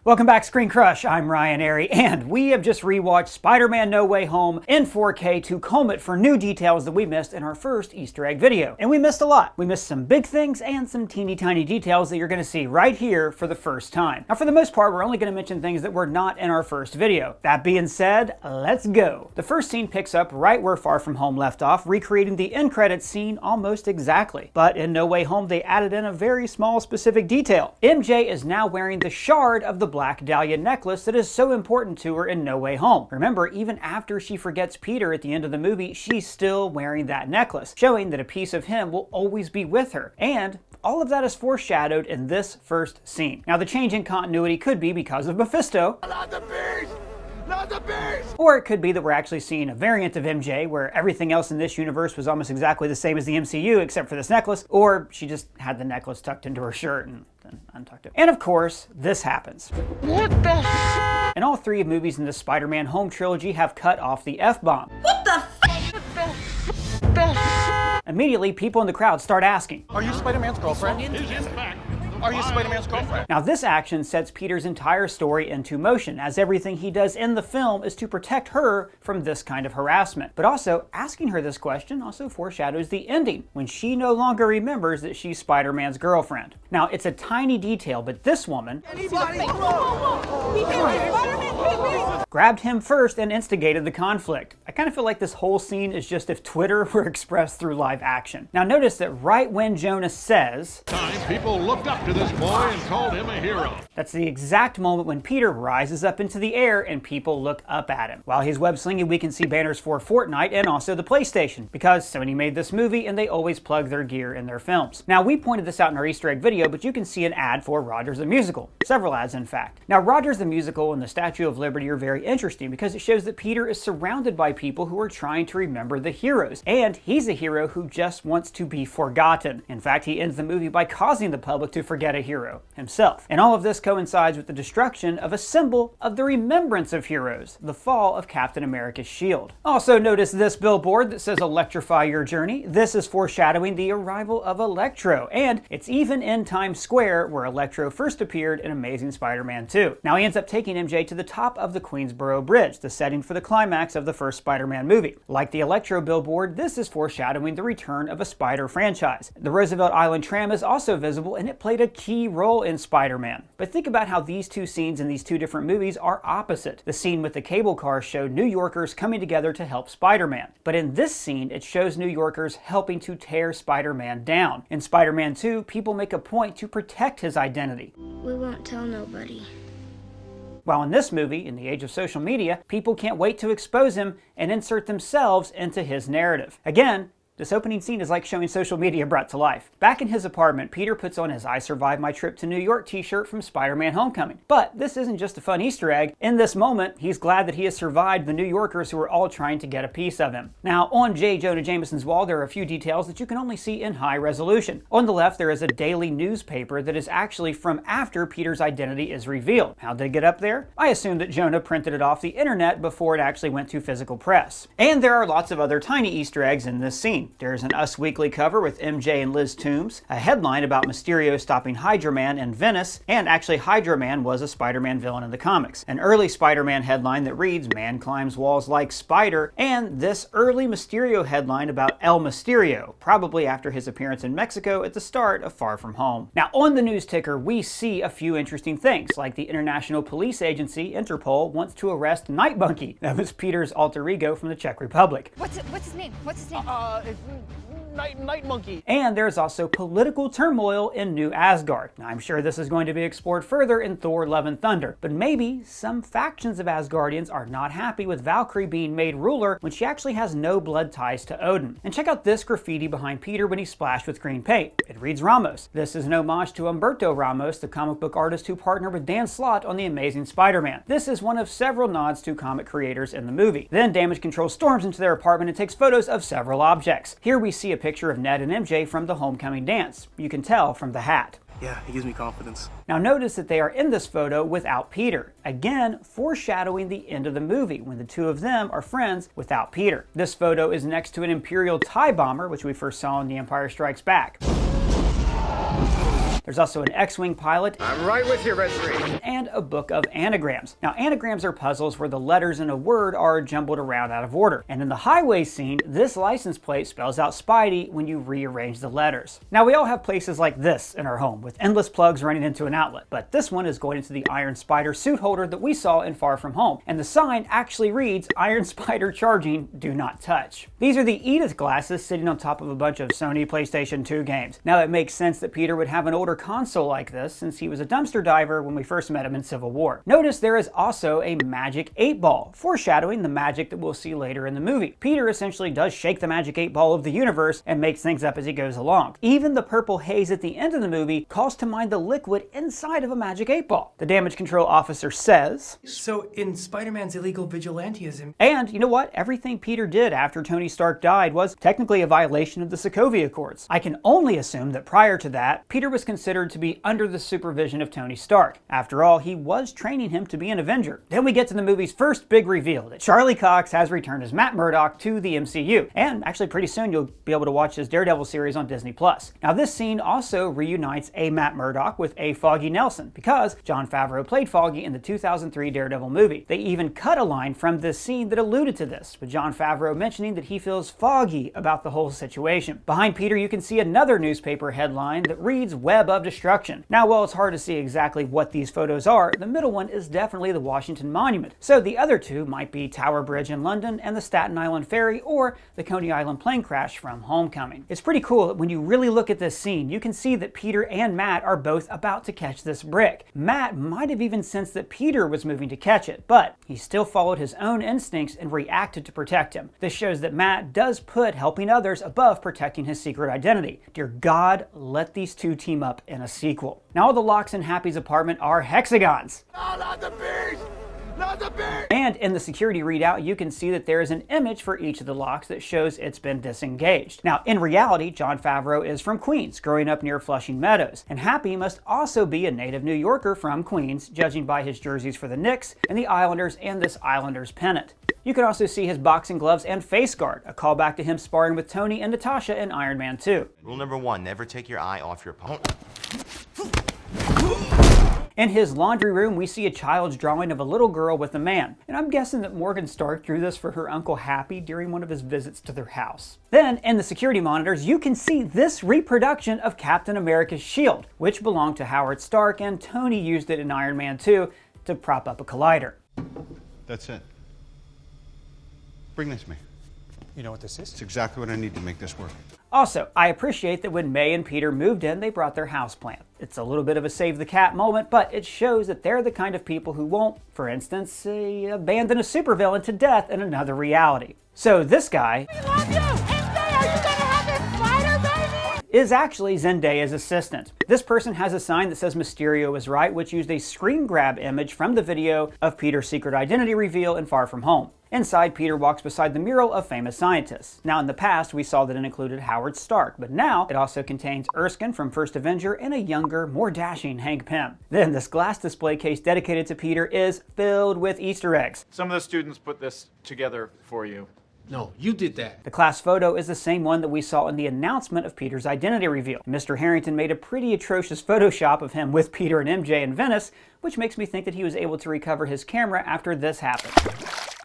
Welcome back, Screen Crush. I'm Ryan Arey, and we have just rewatched Spider-Man No Way Home in 4K to comb it for new details that we missed in our first Easter egg video. And we missed a lot. We missed some big things and some teeny tiny details that you're going to see right here for the first time. Now, for the most part, we're only going to mention things that were not in our first video. That being said, let's go. The first scene picks up right where Far From Home left off, recreating the end credits scene almost exactly. But in No Way Home, they added in a very small specific detail. MJ is now wearing the shard of the black dahlia necklace that is so important to her in No Way Home. Remember, even after she forgets Peter at the end of the movie, she's still wearing that necklace, showing that a piece of him will always be with her. And all of that is foreshadowed in this first scene. Now, the change in continuity could be because of Mephisto. Not the beast! Not the beast! Or it could be that we're actually seeing a variant of MJ where everything else in this universe was almost exactly the same as the MCU except for this necklace, or she just had the necklace tucked into her shirt and then untucked it. And of course, this happens. What the f? And all three movies in the Spider-Man Home trilogy have cut off the F-bomb. What the f? Immediately, people in the crowd start asking, Are you Spider-Man's girlfriend? Are you Spider-Man's girlfriend? Now, this action sets Peter's entire story into motion, as everything he does in the film is to protect her from this kind of harassment. But also, asking her this question also foreshadows the ending, when she no longer remembers that she's Spider-Man's girlfriend. Now, it's a tiny detail, but this woman grabbed him first and instigated the conflict. I kind of feel like this whole scene is just if Twitter were expressed through live action. Now, notice that right when Jonah says, People looked up to this boy and called him a hero. That's the exact moment when Peter rises up into the air and people look up at him. While he's web slinging, we can see banners for Fortnite and also the PlayStation, because Sony made this movie and they always plug their gear in their films. Now, we pointed this out in our Easter egg video, but you can see an ad for Rogers the Musical. Several ads, in fact. Now, Rogers the Musical and the Statue of Liberty are very interesting because it shows that Peter is surrounded by people who are trying to remember the heroes. And he's a hero who just wants to be forgotten. In fact, he ends the movie by causing the public to forget a hero himself. And all of this coincides with the destruction of a symbol of the remembrance of heroes, the fall of Captain America's shield. Also, notice this billboard that says "Electrify Your Journey." This is foreshadowing the arrival of Electro, and it's even in Times Square where Electro first appeared in Amazing Spider-Man 2. Now, he ends up taking MJ to the top of the Queensboro Bridge, the setting for the climax of the first Spider-Man movie. Like the Electro billboard, this is foreshadowing the return of a Spider franchise. The Roosevelt Island tram is also visible, and it played a key role in Spider-Man. But think about how these two scenes in these two different movies are opposite. The scene with the cable car showed New Yorkers coming together to help Spider-Man. But in this scene, it shows New Yorkers helping to tear Spider-Man down. In Spider-Man 2, people make a point to protect his identity. We won't tell nobody. While in this movie, in the age of social media, people can't wait to expose him and insert themselves into his narrative. Again, this opening scene is like showing social media brought to life. Back in his apartment, Peter puts on his "I Survived My Trip to New York" t-shirt from Spider-Man Homecoming. But this isn't just a fun Easter egg. In this moment, he's glad that he has survived the New Yorkers who are all trying to get a piece of him. Now, on J. Jonah Jameson's wall, there are a few details that you can only see in high resolution. On the left, there is a daily newspaper that is actually from after Peter's identity is revealed. How did it get up there? I assume that Jonah printed it off the internet before it actually went to physical press. And there are lots of other tiny Easter eggs in this scene. There's an Us Weekly cover with MJ and Liz Toombs, a headline about Mysterio stopping Hydra Man in Venice, and actually Hydra Man was a Spider-Man villain in the comics. An early Spider-Man headline that reads, "Man climbs walls like spider," and this early Mysterio headline about El Mysterio, probably after his appearance in Mexico at the start of Far From Home. Now, on the news ticker, we see a few interesting things, like the International Police Agency, Interpol, wants to arrest Night Monkey. That was Peter's alter ego from the Czech Republic. What's his name? What's his name? Night Monkey. And there's also political turmoil in New Asgard. Now, I'm sure this is going to be explored further in Thor: Love and Thunder, but maybe some factions of Asgardians are not happy with Valkyrie being made ruler when she actually has no blood ties to Odin. And check out this graffiti behind Peter when he's splashed with green paint. It reads Ramos. This is an homage to Humberto Ramos, the comic book artist who partnered with Dan Slott on The Amazing Spider-Man. This is one of several nods to comic creators in the movie. Then Damage Control storms into their apartment and takes photos of several objects. Here we see a picture of Ned and MJ from the homecoming dance. You can tell from the hat. Yeah, he gives me confidence. Now notice that they are in this photo without Peter. Again, foreshadowing the end of the movie, when the two of them are friends without Peter. This photo is next to an Imperial TIE bomber, which we first saw in The Empire Strikes Back. There's also an X-Wing pilot. I'm right with you, Red 3. And a book of anagrams. Now, anagrams are puzzles where the letters in a word are jumbled around out of order. And in the highway scene, this license plate spells out Spidey when you rearrange the letters. Now, we all have places like this in our home with endless plugs running into an outlet, but this one is going into the Iron Spider suit holder that we saw in Far From Home. And the sign actually reads, Iron Spider charging, do not touch. These are the Edith glasses sitting on top of a bunch of Sony PlayStation 2 games. Now, it makes sense that Peter would have an older console like this since he was a dumpster diver when we first met him in Civil War. Notice there is also a magic 8-ball, foreshadowing the magic that we'll see later in the movie. Peter essentially does shake the magic 8-ball of the universe and makes things up as he goes along. Even the purple haze at the end of the movie calls to mind the liquid inside of a magic 8-ball. The damage control officer says, "So in Spider-Man's illegal vigilantism..." And you know what? Everything Peter did after Tony Stark died was technically a violation of the Sokovia Accords. I can only assume that prior to that, Peter was considered to be under the supervision of Tony Stark. After all, he was training him to be an Avenger. Then we get to the movie's first big reveal, that Charlie Cox has returned as Matt Murdock to the MCU. And actually pretty soon you'll be able to watch his Daredevil series on Disney+. Now this scene also reunites a Matt Murdock with a Foggy Nelson, because Jon Favreau played Foggy in the 2003 Daredevil movie. They even cut a line from this scene that alluded to this, with Jon Favreau mentioning that he feels foggy about the whole situation. Behind Peter you can see another newspaper headline that reads Web of Destruction. Now while it's hard to see exactly what these photos are, the middle one is definitely the Washington Monument. So the other two might be Tower Bridge in London and the Staten Island Ferry, or the Coney Island plane crash from Homecoming. It's pretty cool that when you really look at this scene, you can see that Peter and Matt are both about to catch this brick. Matt might have even sensed that Peter was moving to catch it, but he still followed his own instincts and reacted to protect him. This shows that Matt does put helping others above protecting his secret identity. Dear God, let these two team up in a sequel. Now all the locks in Happy's apartment are hexagons. No, not the beast! Not the beast! And in the security readout, you can see that there is an image for each of the locks that shows it's been disengaged. Now, in reality, Jon Favreau is from Queens, growing up near Flushing Meadows. And Happy must also be a native New Yorker from Queens, judging by his jerseys for the Knicks and the Islanders and this Islanders pennant. You can also see his boxing gloves and face guard, a callback to him sparring with Tony and Natasha in Iron Man 2. Rule number 1, never take your eye off your opponent. In his laundry room, we see a child's drawing of a little girl with a man. And I'm guessing that Morgan Stark drew this for her Uncle Happy during one of his visits to their house. Then, in the security monitors, you can see this reproduction of Captain America's shield, which belonged to Howard Stark, and Tony used it in Iron Man 2 to prop up a collider. That's it. Bring this to me. You know what this is? It's exactly what I need to make this work. Also, I appreciate that when May and Peter moved in, they brought their houseplant. It's a little bit of a save the cat moment, but it shows that they're the kind of people who won't, for instance, abandon a supervillain to death in another reality. So this guy is actually Zendaya's assistant. This person has a sign that says Mysterio is right, which used a screen grab image from the video of Peter's secret identity reveal in Far From Home. Inside, Peter walks beside the mural of famous scientists. Now in the past, we saw that it included Howard Stark, but now it also contains Erskine from First Avenger and a younger, more dashing Hank Pym. Then this glass display case dedicated to Peter is filled with Easter eggs. Some of the students put this together for you. No, you did that. The class photo is the same one that we saw in the announcement of Peter's identity reveal. Mr. Harrington made a pretty atrocious Photoshop of him with Peter and MJ in Venice, which makes me think that he was able to recover his camera after this happened.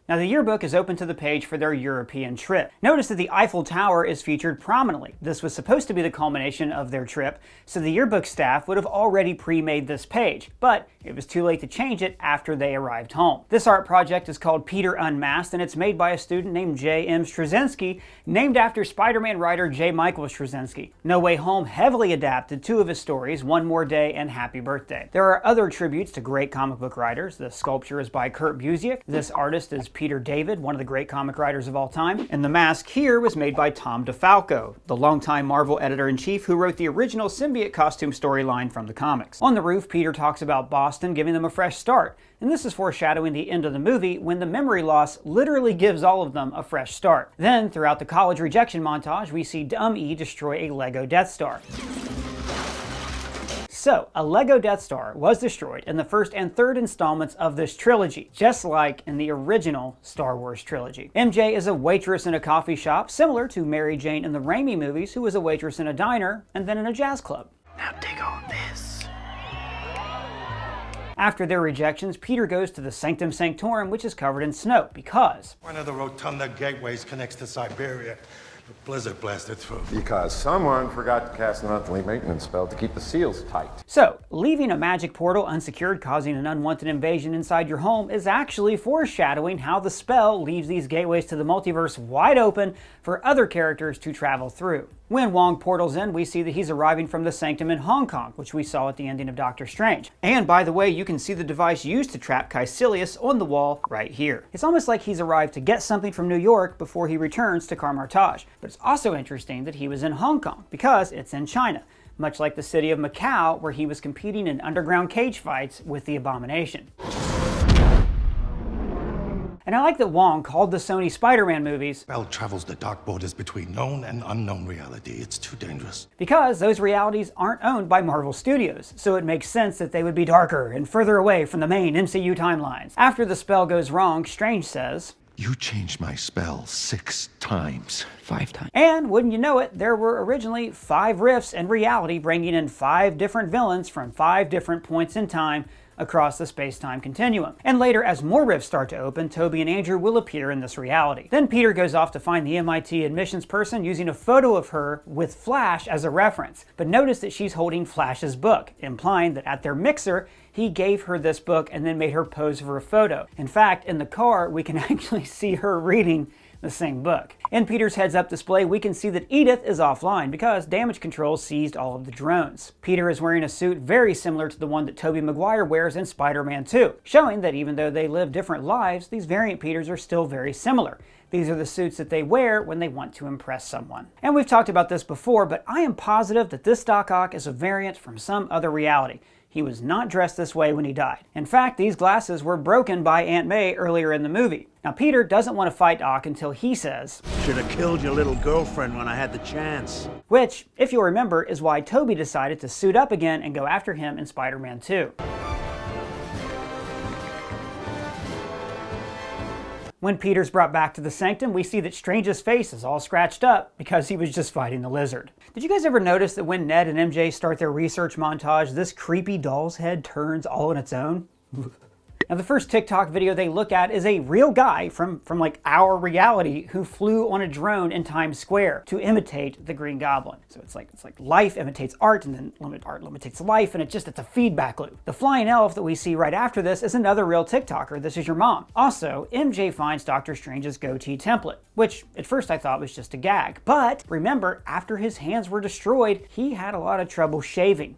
Now the yearbook is open to the page for their European trip. Notice that the Eiffel Tower is featured prominently. This was supposed to be the culmination of their trip, so the yearbook staff would have already pre-made this page, but it was too late to change it after they arrived home. This art project is called Peter Unmasked, and it's made by a student named J.M. Straczynski, named after Spider-Man writer J. Michael Straczynski. No Way Home heavily adapted two of his stories, One More Day and Happy Birthday. There are other tributes to great comic book writers. The sculpture is by Kurt Busiek. This artist is Peter David, one of the great comic writers of all time. And the mask here was made by Tom DeFalco, the longtime Marvel editor-in-chief who wrote the original symbiote costume storyline from the comics. On the roof, Peter talks about Boston giving them a fresh start. And this is foreshadowing the end of the movie when the memory loss literally gives all of them a fresh start. Then, throughout the college rejection montage, we see Dumb E destroy a Lego Death Star. So, a Lego Death Star was destroyed in the first and third installments of this trilogy, just like in the original Star Wars trilogy. MJ is a waitress in a coffee shop, similar to Mary Jane in the Raimi movies, who was a waitress in a diner and then in a jazz club. Now dig on this. After their rejections, Peter goes to the Sanctum Sanctorum, which is covered in snow, because one of the rotunda gateways connects to Siberia. The blizzard blasted through. Because someone forgot to cast a monthly maintenance spell to keep the seals tight. So, leaving a magic portal unsecured causing an unwanted invasion inside your home is actually foreshadowing how the spell leaves these gateways to the multiverse wide open for other characters to travel through. When Wong portals in, we see that he's arriving from the Sanctum in Hong Kong, which we saw at the ending of Doctor Strange. And by the way, you can see the device used to trap Caecilius on the wall right here. It's almost like he's arrived to get something from New York before he returns to Carmartage. But it's also interesting that he was in Hong Kong, because it's in China, much like the city of Macau, where he was competing in underground cage fights with the Abomination. And I like that Wong called the Sony Spider-Man movies Spell travels the dark borders between known and unknown reality. It's too dangerous. because those realities aren't owned by Marvel Studios, so it makes sense that they would be darker and further away from the main MCU timelines. After the spell goes wrong, Strange says, You changed my spell 6 times. 5 times. and wouldn't you know it, there were originally 5 rifts in reality, bringing in 5 different villains from 5 different points in time across the space-time continuum. And later, as more rifts start to open, Tobey and Andrew will appear in this reality. Then Peter goes off to find the MIT admissions person using a photo of her with Flash as a reference. But notice that she's holding Flash's book, implying that at their mixer, he gave her this book and then made her pose for a photo. In fact, in the car, we can actually see her reading the same book. In Peter's heads-up display, we can see that Edith is offline because damage control seized all of the drones. Peter is wearing a suit very similar to the one that Tobey Maguire wears in Spider-Man 2, showing that even though they live different lives, these variant Peters are still very similar. These are the suits that they wear when they want to impress someone. And we've talked about this before, but I am positive that this Doc Ock is a variant from some other reality. He was not dressed this way when he died. In fact, these glasses were broken by Aunt May earlier in the movie. Now, Peter doesn't want to fight Ock until he says, Should have killed your little girlfriend when I had the chance. Which, if you'll remember, is why Tobey decided to suit up again and go after him in Spider-Man 2. When Peter's brought back to the Sanctum, we see that Strange's face is all scratched up because he was just fighting the lizard. Did you guys ever notice that when Ned and MJ start their research montage, this creepy doll's head turns all on its own? Now, the first TikTok video they look at is a real guy from like our reality who flew on a drone in Times Square to imitate the Green Goblin. So it's like life imitates art, and then art imitates life, and it's a feedback loop. The flying elf that we see right after this is another real TikToker. This is your mom. Also, MJ finds Doctor Strange's goatee template, which at first I thought was just a gag. But remember, after his hands were destroyed, he had a lot of trouble shaving.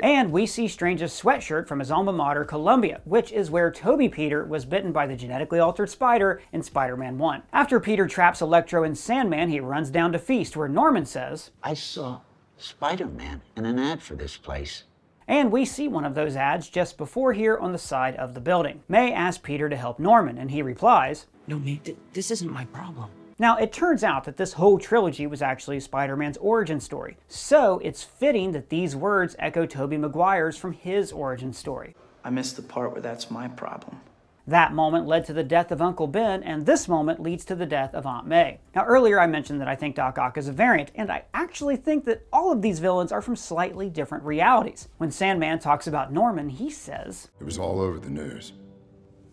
And we see Strange's sweatshirt from his alma mater, Columbia, which is where Tobey Peter was bitten by the genetically altered spider in Spider-Man 1. After Peter traps Electro and Sandman, he runs down to Feast, where Norman says, I saw Spider-Man in an ad for this place. And we see one of those ads just before here on the side of the building. May asks Peter to help Norman, and he replies, No, May, this isn't my problem. Now, it turns out that this whole trilogy was actually Spider-Man's origin story, so it's fitting that these words echo Tobey Maguire's from his origin story. I missed the part where that's my problem. That moment led to the death of Uncle Ben, and this moment leads to the death of Aunt May. Now, earlier I mentioned that I think Doc Ock is a variant, and I actually think that all of these villains are from slightly different realities. When Sandman talks about Norman, he says, It was all over the news.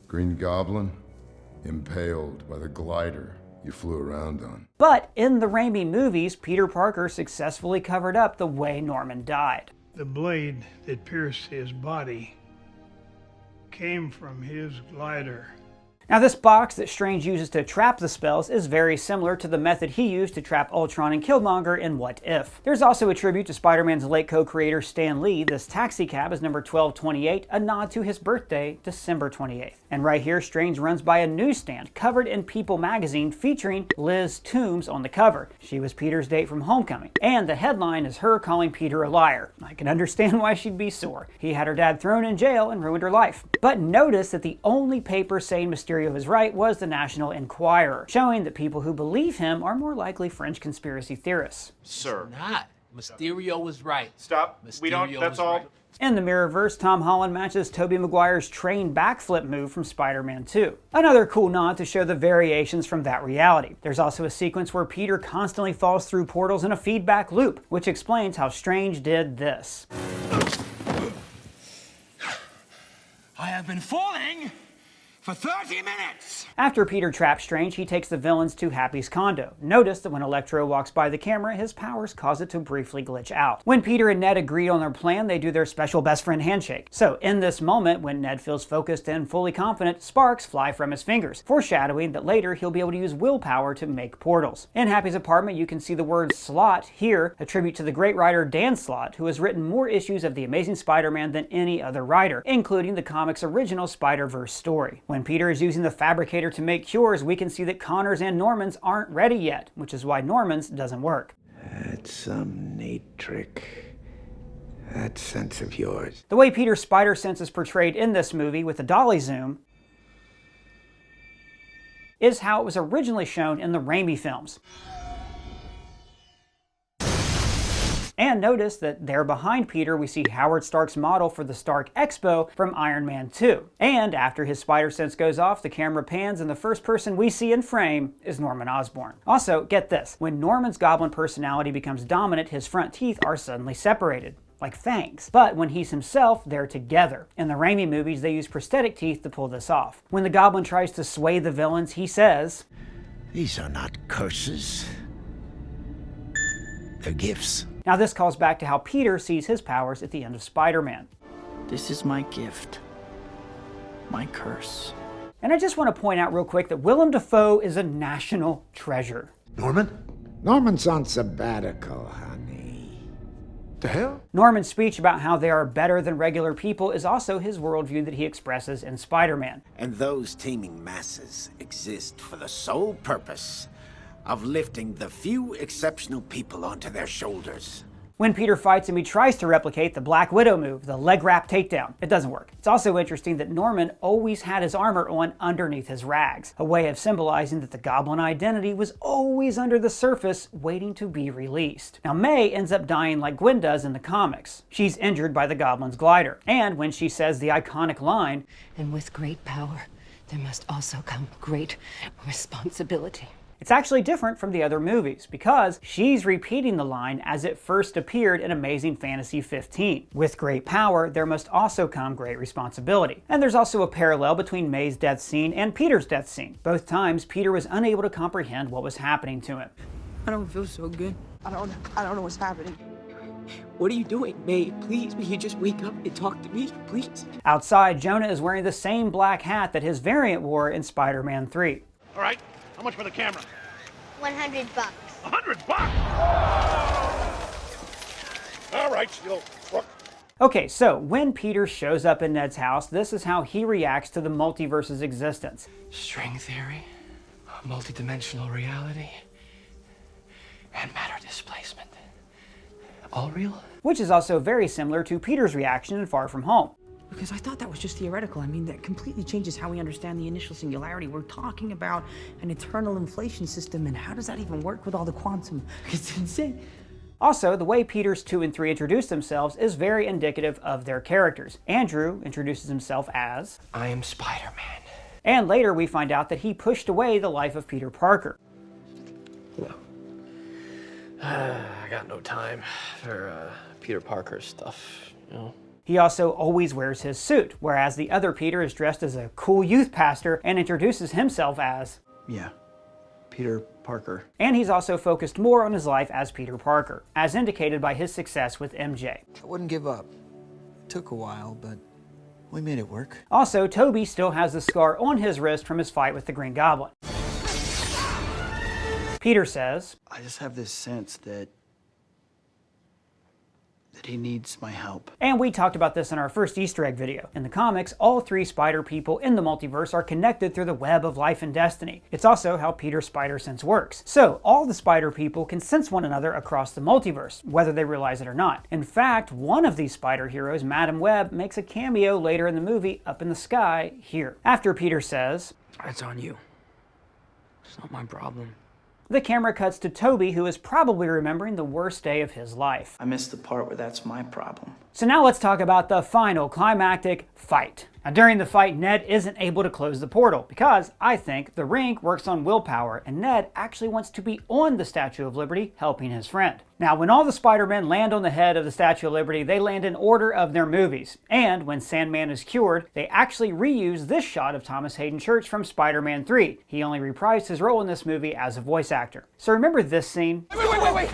Green Goblin impaled by the glider you flew around on. But in the Raimi movies, Peter Parker successfully covered up the way Norman died. The blade that pierced his body came from his glider. Now, this box that Strange uses to trap the spells is very similar to the method he used to trap Ultron and Killmonger in What If. There's also a tribute to Spider-Man's late co-creator Stan Lee. This taxi cab is number 1228, a nod to his birthday, December 28th. And right here, Strange runs by a newsstand covered in People magazine featuring Liz Toombs on the cover. She was Peter's date from Homecoming. And the headline is her calling Peter a liar. I can understand why she'd be sore. He had her dad thrown in jail and ruined her life. But notice that the only paper saying Mysterio is right was the National Enquirer, showing that people who believe him are more likely French conspiracy theorists. Sir. Not. Mysterio was right. Stop. Mysterio That's all. right. In the Mirrorverse, Tom Holland matches Tobey Maguire's train backflip move from Spider-Man 2. Another cool nod to show the variations from that reality. There's also a sequence where Peter constantly falls through portals in a feedback loop, which explains how Strange did this. I have been falling for 30 minutes! After Peter traps Strange, he takes the villains to Happy's condo. Notice that when Electro walks by the camera, his powers cause it to briefly glitch out. When Peter and Ned agree on their plan, they do their special best friend handshake. So in this moment, when Ned feels focused and fully confident, sparks fly from his fingers, foreshadowing that later he'll be able to use willpower to make portals. In Happy's apartment, you can see the word slot here, a tribute to the great writer Dan Slott, who has written more issues of The Amazing Spider-Man than any other writer, including the comic's original Spider-Verse story. When Peter is using the fabricator to make cures, we can see that Connor's and Norman's aren't ready yet, which is why Norman's doesn't work. That's some neat trick. That sense of yours. The way Peter's spider sense is portrayed in this movie with the dolly zoom is how it was originally shown in the Raimi films. And notice that there behind Peter we see Howard Stark's model for the Stark Expo from Iron Man 2. And after his spider sense goes off, the camera pans and the first person we see in frame is Norman Osborn. Also, get this, when Norman's goblin personality becomes dominant, his front teeth are suddenly separated, like fangs. But when he's himself, they're together. In the Raimi movies, they use prosthetic teeth to pull this off. When the goblin tries to sway the villains, he says, "These are not curses. They're gifts." Now this calls back to how Peter sees his powers at the end of Spider-Man. This is my gift. My curse. And I just want to point out real quick that Willem Dafoe is a national treasure. Norman? Norman's on sabbatical, honey. The hell? Norman's speech about how they are better than regular people is also his worldview that he expresses in Spider-Man. And those teeming masses exist for the sole purpose of lifting the few exceptional people onto their shoulders. When Peter fights him, he tries to replicate the Black Widow move, the leg wrap takedown. It doesn't work. It's also interesting that Norman always had his armor on underneath his rags, a way of symbolizing that the Goblin identity was always under the surface, waiting to be released. Now May ends up dying like Gwen does in the comics. She's injured by the Goblin's glider, and when she says the iconic line, "And with great power, there must also come great responsibility." it's actually different from the other movies because she's repeating the line as it first appeared in Amazing Fantasy 15. With great power, there must also come great responsibility. And there's also a parallel between May's death scene and Peter's death scene. Both times, Peter was unable to comprehend what was happening to him. I don't feel so good. I don't know what's happening. What are you doing, May? Please, will you just wake up and talk to me, please? Outside, Jonah is wearing the same black hat that his variant wore in Spider-Man 3. All right, how much for the camera? $100. $100? All right, you'll look. Okay, so when Peter shows up in Ned's house, this is how he reacts to the multiverse's existence. String theory, multidimensional reality, and matter displacement. All real? Which is also very similar to Peter's reaction in Far From Home. Because I thought that was just theoretical. I mean, that completely changes how we understand the initial singularity. We're talking about an eternal inflation system, and how does that even work with all the quantum? It's insane. Also, the way Peters 2 and 3 introduce themselves is very indicative of their characters. Andrew introduces himself as, "I am Spider-Man." And later we find out that he pushed away the life of Peter Parker. Well, I got no time for Peter Parker stuff, you know. He also always wears his suit, whereas the other Peter is dressed as a cool youth pastor and introduces himself as, Yeah, Peter Parker. And he's also focused more on his life as Peter Parker, as indicated by his success with MJ. I wouldn't give up. It took a while, but we made it work. Also, Tobey still has the scar on his wrist from his fight with the Green Goblin. Peter says, I just have this sense that he needs my help. And we talked about this in our first Easter egg video. In the comics, all three spider people in the multiverse are connected through the web of life and destiny. It's also how Peter's spider sense works. So, all the spider people can sense one another across the multiverse, whether they realize it or not. In fact, one of these spider heroes, Madam Web, makes a cameo later in the movie up in the sky here. After Peter says, It's on you. It's not my problem. The camera cuts to Tobey, who is probably remembering the worst day of his life. I missed the part where that's my problem. So now let's talk about the final climactic fight. Now during the fight, Ned isn't able to close the portal because I think the ring works on willpower and Ned actually wants to be on the Statue of Liberty helping his friend. Now when all the Spider-Men land on the head of the Statue of Liberty, they land in order of their movies. And when Sandman is cured, they actually reuse this shot of Thomas Hayden Church from Spider-Man 3. He only reprised his role in this movie as a voice actor. So remember this scene? Wait.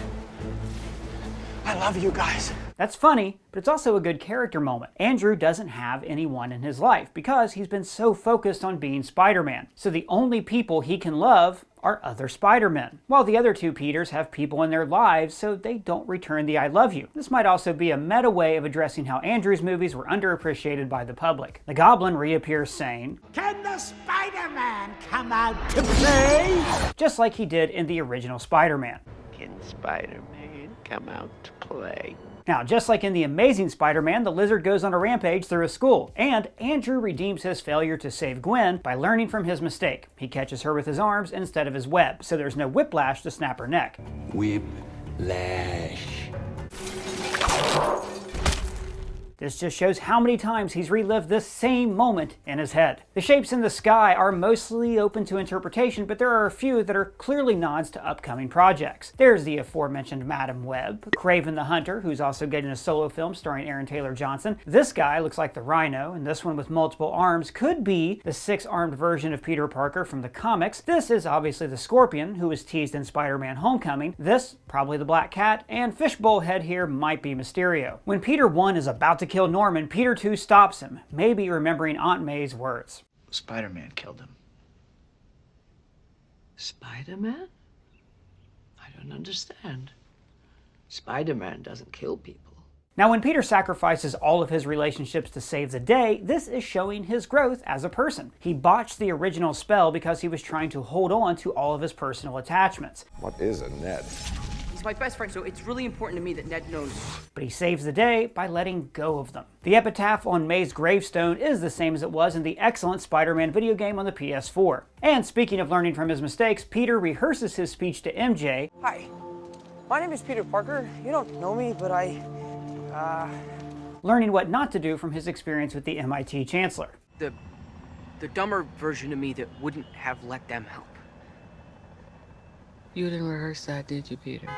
I love you guys. That's funny, but it's also a good character moment. Andrew doesn't have anyone in his life because he's been so focused on being Spider-Man. So the only people he can love are other Spider-Men, while the other two Peters have people in their lives so they don't return the I love you. This might also be a meta way of addressing how Andrew's movies were underappreciated by the public. The Goblin reappears saying, "Can the Spider-Man come out to play?" Just like he did in the original Spider-Man. Can Spider-Man come out to play? Now, just like in The Amazing Spider-Man, the Lizard goes on a rampage through a school, and Andrew redeems his failure to save Gwen by learning from his mistake. He catches her with his arms instead of his web, so there's no whiplash to snap her neck. Whiplash. This just shows how many times he's relived this same moment in his head. The shapes in the sky are mostly open to interpretation, but there are a few that are clearly nods to upcoming projects. There's the aforementioned Madam Web, Kraven the Hunter, who's also getting a solo film starring Aaron Taylor Johnson. This guy looks like the Rhino, and this one with multiple arms could be the 6-armed version of Peter Parker from the comics. This is obviously the Scorpion, who was teased in Spider-Man Homecoming. This, probably the Black Cat, and Fishbowl Head here might be Mysterio. When Peter 1 is about to kill Norman, Peter 2 stops him, maybe remembering Aunt May's words. Spider-Man killed him. Spider-Man? I don't understand. Spider-Man doesn't kill people. Now when Peter sacrifices all of his relationships to save the day, this is showing his growth as a person. He botched the original spell because he was trying to hold on to all of his personal attachments. What is a Ned? He's my best friend, so it's really important to me that Ned knows. But he saves the day by letting go of them. The epitaph on May's gravestone is the same as it was in the excellent Spider-Man video game on the PS4. And speaking of learning from his mistakes, Peter rehearses his speech to MJ. Hi, my name is Peter Parker. You don't know me, but learning what not to do from his experience with the MIT Chancellor. The dumber version of me that wouldn't have let them help. You didn't rehearse that, did you, Peter?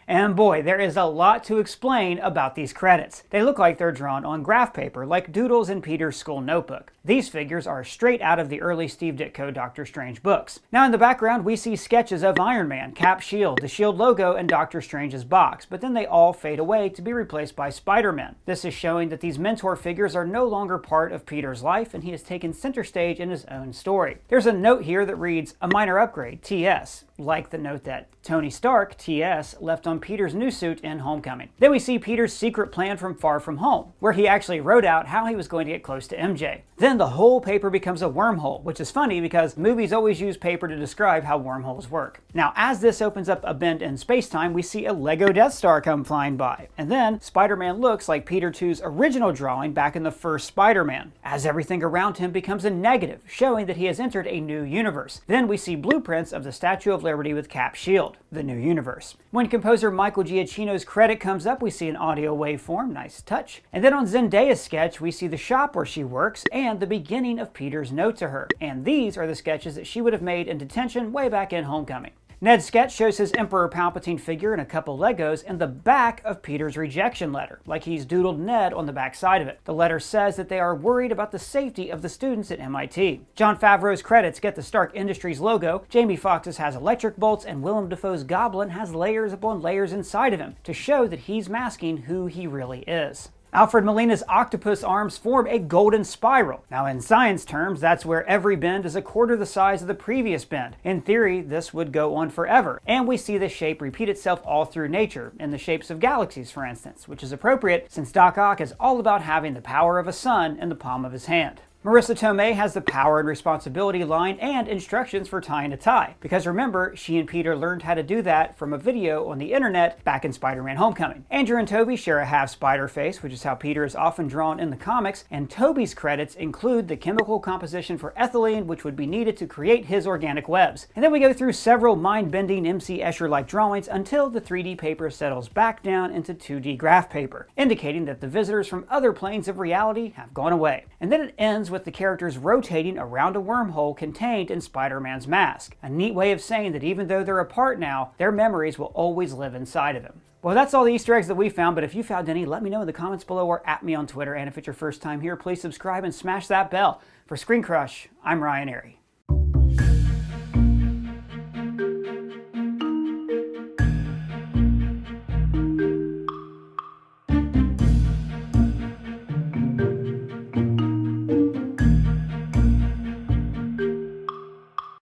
And boy, there is a lot to explain about these credits. They look like they're drawn on graph paper, like doodles in Peter's school notebook. These figures are straight out of the early Steve Ditko Doctor Strange books. Now in the background, we see sketches of Iron Man, Cap Shield, the Shield logo, and Doctor Strange's box, but then they all fade away to be replaced by Spider-Man. This is showing that these mentor figures are no longer part of Peter's life, and he has taken center stage in his own story. There's a note here that reads, "A minor upgrade, TS," like the note that Tony Stark, TS, left on Peter's new suit in Homecoming. Then we see Peter's secret plan from Far From Home, where he actually wrote out how he was going to get close to MJ. Then the whole paper becomes a wormhole, which is funny because movies always use paper to describe how wormholes work. Now, as this opens up a bend in space-time, we see a Lego Death Star come flying by. And then Spider-Man looks like Peter 2's original drawing back in the first Spider-Man, as everything around him becomes a negative, showing that he has entered a new universe. Then we see blueprints of the Statue of Liberty with Cap Shield, the new universe. When composer Michael Giacchino's credit comes up, we see an audio waveform, nice touch. And then on Zendaya's sketch, we see the shop where she works and the beginning of Peter's note to her. And these are the sketches that she would have made in detention way back in Homecoming. Ned's sketch shows his Emperor Palpatine figure and a couple Legos and the back of Peter's rejection letter, like he's doodled Ned on the back side of it. The letter says that they are worried about the safety of the students at MIT. Jon Favreau's credits get the Stark Industries logo, Jamie Foxx's has electric bolts, and Willem Dafoe's Goblin has layers upon layers inside of him to show that he's masking who he really is. Alfred Molina's octopus arms form a golden spiral. Now in science terms, that's where every bend is a quarter the size of the previous bend. In theory, this would go on forever. And we see this shape repeat itself all through nature, in the shapes of galaxies for instance, which is appropriate since Doc Ock is all about having the power of a sun in the palm of his hand. Marissa Tomei has the power and responsibility line and instructions for tying a tie, because remember, she and Peter learned how to do that from a video on the internet back in Spider-Man Homecoming. Andrew and Tobey share a half spider face, which is how Peter is often drawn in the comics, and Tobey's credits include the chemical composition for ethylene, which would be needed to create his organic webs. And then we go through several mind-bending MC Escher-like drawings until the 3D paper settles back down into 2D graph paper, indicating that the visitors from other planes of reality have gone away. And then it ends with the characters rotating around a wormhole contained in Spider-Man's mask. A neat way of saying that even though they're apart now, their memories will always live inside of him. Well, that's all the Easter eggs that we found, but if you found any, let me know in the comments below or at me on Twitter. And if it's your first time here, please subscribe and smash that bell. For Screen Crush, I'm Ryan Arey.